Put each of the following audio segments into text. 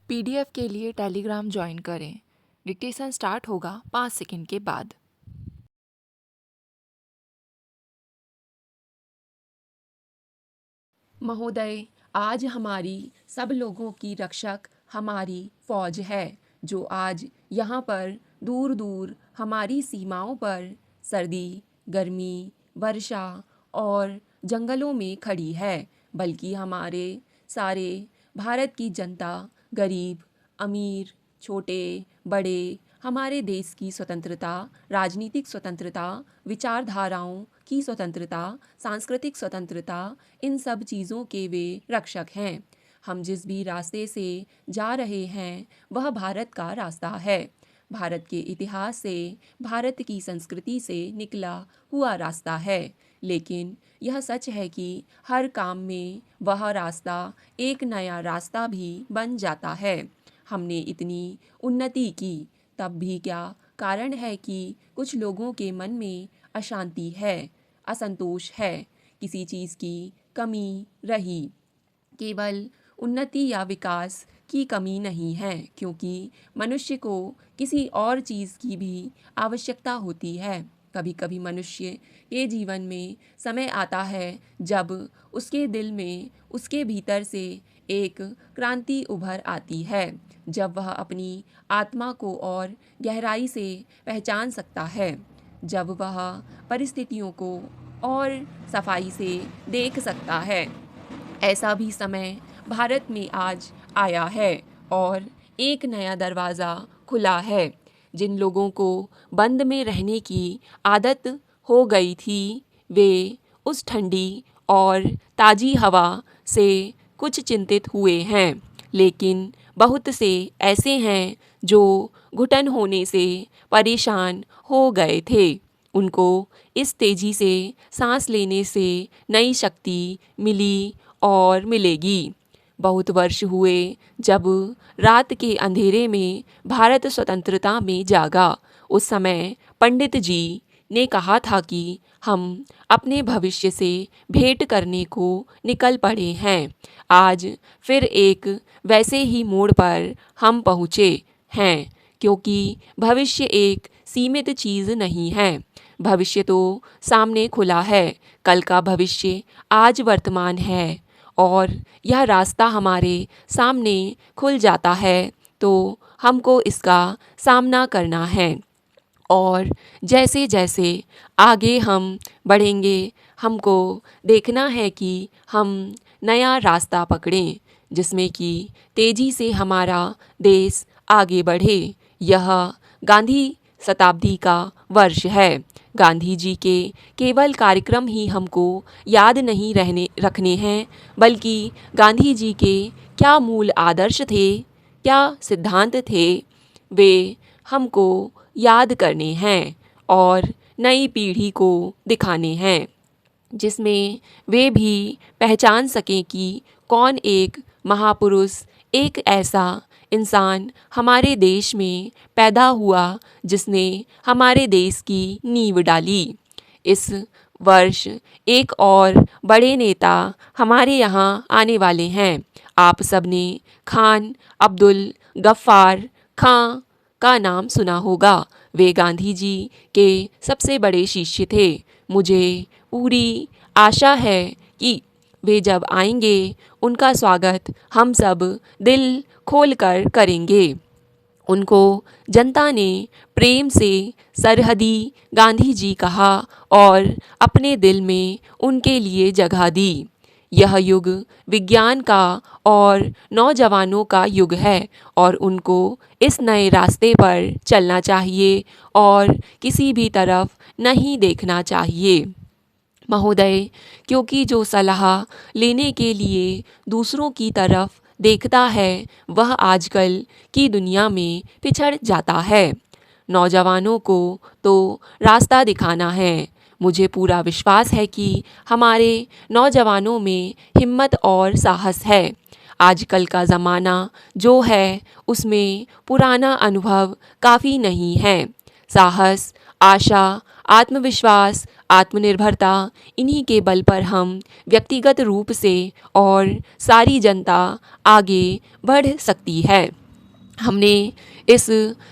PDF के लिए Telegram join करें। डिक्टेशन स्टार्ट होगा 5 सेकंड के बाद। महोदय, आज हमारी सब लोगों की रक्षक हमारी फौज है, जो आज यहाँ पर दूर दूर हमारी सीमाओं पर सर्दी, गर्मी, वर्षा और जंगलों में खड़ी है। बल्कि हमारे सारे भारत की जनता, गरीब, अमीर, छोटे, बड़े, हमारे देश की स्वतंत्रता, राजनीतिक स्वतंत्रता, विचारधाराओं की स्वतंत्रता, सांस्कृतिक स्वतंत्रता, इन सब चीज़ों के वे रक्षक हैं। हम जिस भी रास्ते से जा रहे हैं वह भारत का रास्ता है। भारत के इतिहास से, भारत की संस्कृति से निकला हुआ रास्ता है। लेकिन यह सच है कि हर काम में वह रास्ता एक नया रास्ता भी बन जाता है। हमने इतनी उन्नति की, तब भी क्या कारण है कि कुछ लोगों के मन में अशांति है, असंतोष है, किसी चीज़ की कमी रही। केवल उन्नति या विकास की कमी नहीं है, क्योंकि मनुष्य को किसी और चीज़ की भी आवश्यकता होती है। कभी कभी मनुष्य के जीवन में समय आता है जब उसके दिल में, उसके भीतर से एक क्रांति उभर आती है, जब वह अपनी आत्मा को और गहराई से पहचान सकता है, जब वह परिस्थितियों को और सफाई से देख सकता है। ऐसा भी समय भारत में आज आया है और एक नया दरवाज़ा खुला है। जिन लोगों को बंद में रहने की आदत हो गई थी, वे उस ठंडी और ताज़ी हवा से कुछ चिंतित हुए हैं। लेकिन बहुत से ऐसे हैं जो घुटन होने से परेशान हो गए थे। उनको इस तेज़ी से सांस लेने से नई शक्ति मिली और मिलेगी। बहुत वर्ष हुए जब रात के अंधेरे में भारत स्वतंत्रता में जागा। उस समय पंडित जी ने कहा था कि हम अपने भविष्य से भेंट करने को निकल पड़े हैं। आज फिर एक वैसे ही मोड़ पर हम पहुँचे हैं, क्योंकि भविष्य एक सीमित चीज़ नहीं है। भविष्य तो सामने खुला है। कल का भविष्य आज वर्तमान है और यह रास्ता हमारे सामने खुल जाता है, तो हमको इसका सामना करना है। और जैसे जैसे आगे हम बढ़ेंगे, हमको देखना है कि हम नया रास्ता पकड़ें, जिसमें कि तेज़ी से हमारा देश आगे बढ़े। यह गांधी शताब्दी का वर्ष है। गांधी जी के केवल कार्यक्रम ही हमको याद नहीं रखने हैं, बल्कि गांधी जी के क्या मूल आदर्श थे, क्या सिद्धांत थे, वे हमको याद करने हैं और नई पीढ़ी को दिखाने हैं, जिसमें वे भी पहचान सकें कि कौन एक महापुरुष, एक ऐसा इंसान हमारे देश में पैदा हुआ जिसने हमारे देश की नींव डाली। इस वर्ष एक और बड़े नेता हमारे यहाँ आने वाले हैं। आप सबने खान अब्दुल गफ्फार खां का नाम सुना होगा। वे गांधी जी के सबसे बड़े शिष्य थे। मुझे पूरी आशा है कि वे जब आएंगे, उनका स्वागत हम सब दिल खोलकर करेंगे। उनको जनता ने प्रेम से सरहदी गांधी जी कहा और अपने दिल में उनके लिए जगह दी। यह युग विज्ञान का और नौजवानों का युग है और उनको इस नए रास्ते पर चलना चाहिए और किसी भी तरफ नहीं देखना चाहिए। महोदय, क्योंकि जो सलाह लेने के लिए दूसरों की तरफ देखता है, वह आजकल की दुनिया में पिछड़ जाता है। नौजवानों को तो रास्ता दिखाना है। मुझे पूरा विश्वास है कि हमारे नौजवानों में हिम्मत और साहस है। आजकल का ज़माना जो है, उसमें पुराना अनुभव काफ़ी नहीं है। साहस, आशा, आत्मविश्वास, आत्मनिर्भरता, इन्हीं के बल पर हम व्यक्तिगत रूप से और सारी जनता आगे बढ़ सकती है। हमने इस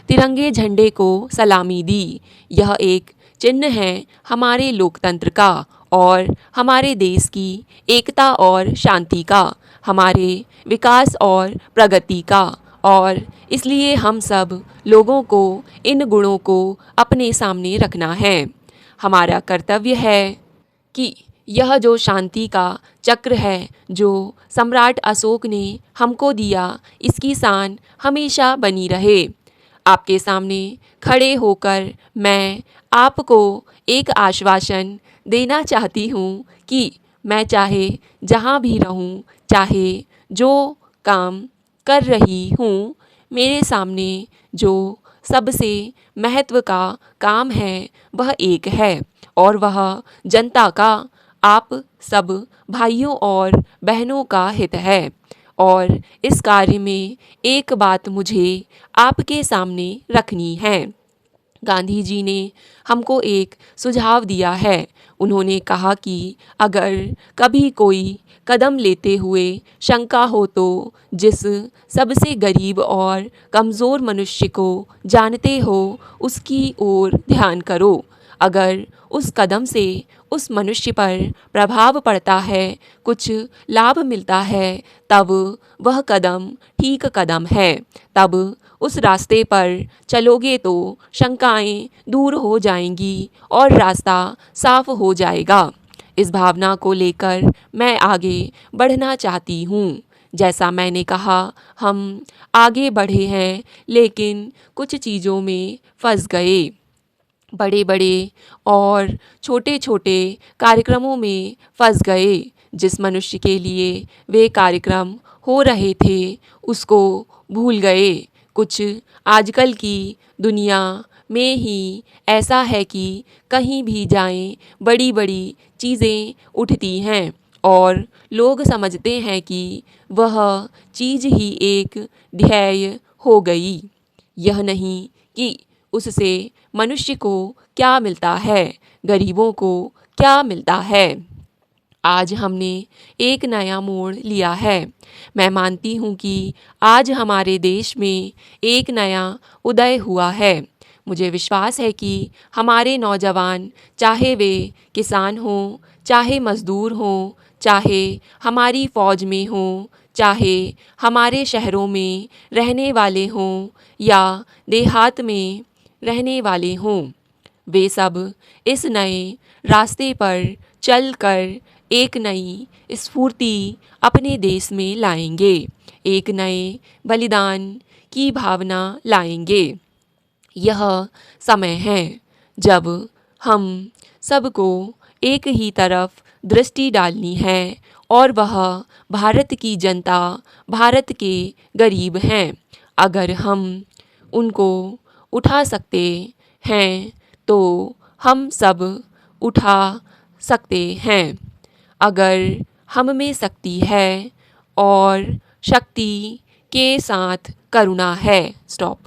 तिरंगे झंडे को सलामी दी। यह एक चिन्ह है हमारे लोकतंत्र का और हमारे देश की एकता और शांति का, हमारे विकास और प्रगति का, और इसलिए हम सब लोगों को इन गुणों को अपने सामने रखना है। हमारा कर्तव्य है कि यह जो शांति का चक्र है जो सम्राट अशोक ने हमको दिया, इसकी शान हमेशा बनी रहे। आपके सामने खड़े होकर मैं आपको एक आश्वासन देना चाहती हूँ कि मैं चाहे जहाँ भी रहूँ, चाहे जो काम कर रही हूँ, मेरे सामने जो सबसे महत्व का काम है वह एक है, और वह जनता का, आप सब भाइयों और बहनों का हित है। और इस कार्य में एक बात मुझे आपके सामने रखनी है। गांधी जी ने हमको एक सुझाव दिया है। उन्होंने कहा कि अगर कभी कोई कदम लेते हुए शंका हो तो जिस सबसे गरीब और कमज़ोर मनुष्य को जानते हो उसकी ओर ध्यान करो। अगर उस कदम से उस मनुष्य पर प्रभाव पड़ता है, कुछ लाभ मिलता है, तब वह कदम ठीक कदम है। तब उस रास्ते पर चलोगे तो शंकाएं दूर हो जाएंगी और रास्ता साफ हो जाएगा। इस भावना को लेकर मैं आगे बढ़ना चाहती हूँ। जैसा मैंने कहा, हम आगे बढ़े हैं लेकिन कुछ चीज़ों में फंस गए। बड़े बड़े और छोटे छोटे कार्यक्रमों में फंस गए। जिस मनुष्य के लिए वे कार्यक्रम हो रहे थे उसको भूल गए। कुछ आजकल की दुनिया में ही ऐसा है कि कहीं भी जाएं बड़ी बड़ी चीज़ें उठती हैं और लोग समझते हैं कि वह चीज़ ही एक ध्येय हो गई। यह नहीं कि उससे मनुष्य को क्या मिलता है, गरीबों को क्या मिलता है। आज हमने एक नया मोड़ लिया है। मैं मानती हूँ कि आज हमारे देश में एक नया उदय हुआ है। मुझे विश्वास है कि हमारे नौजवान, चाहे वे किसान हों, चाहे मज़दूर हों, चाहे हमारी फ़ौज में हों, चाहे हमारे शहरों में रहने वाले हों या देहात में रहने वाले हों, वे सब इस नए रास्ते पर चलकर एक नई स्फूर्ति अपने देश में लाएंगे, एक नए बलिदान की भावना लाएंगे। यह समय है जब हम सबको एक ही तरफ दृष्टि डालनी है, और वह भारत की जनता, भारत के गरीब हैं। अगर हम उनको उठा सकते हैं तो हम सब उठा सकते हैं। अगर हम में शक्ति है और शक्ति के साथ करुणा है। स्टॉप।